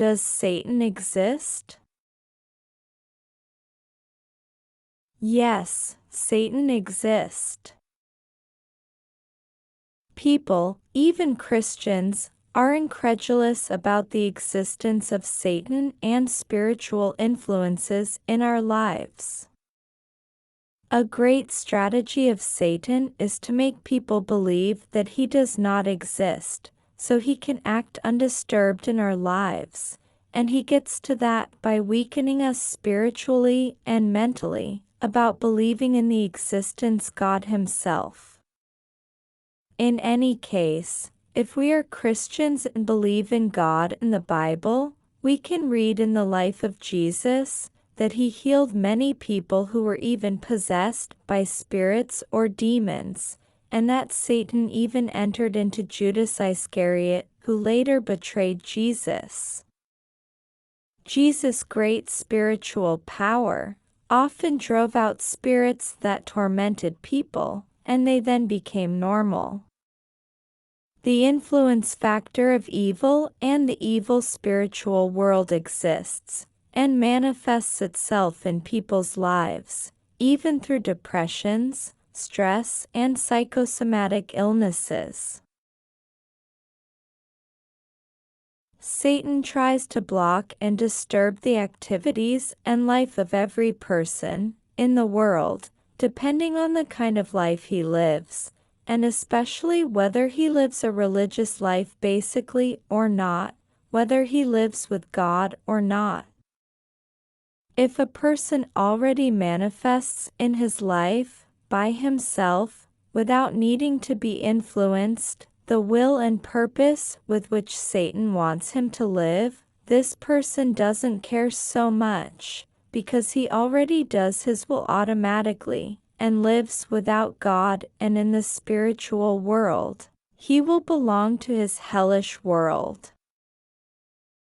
Does Satan exist? Yes, Satan exists. People, even Christians, are incredulous about the existence of Satan and spiritual influences in our lives. A great strategy of Satan is to make people believe that he does not exist, so he can act undisturbed in our lives, and he gets to that by weakening us spiritually and mentally about believing in the existence of God himself. In any case, if we are Christians and believe in God and the Bible, we can read in the life of Jesus that he healed many people who were even possessed by spirits or demons, and that Satan even entered into Judas Iscariot, who later betrayed Jesus. Jesus' great spiritual power often drove out spirits that tormented people, and they then became normal. The influence factor of evil and the evil spiritual world exists and manifests itself in people's lives, even through depressions, stress, and psychosomatic illnesses. Satan tries to block and disturb the activities and life of every person in the world, depending on the kind of life he lives, and especially whether he lives a religious life basically or not, whether he lives with God or not. If a person already manifests in his life, by himself, without needing to be influenced, the will and purpose with which Satan wants him to live, this person doesn't care so much, because he already does his will automatically, and lives without God and in the spiritual world. He will belong to his hellish world.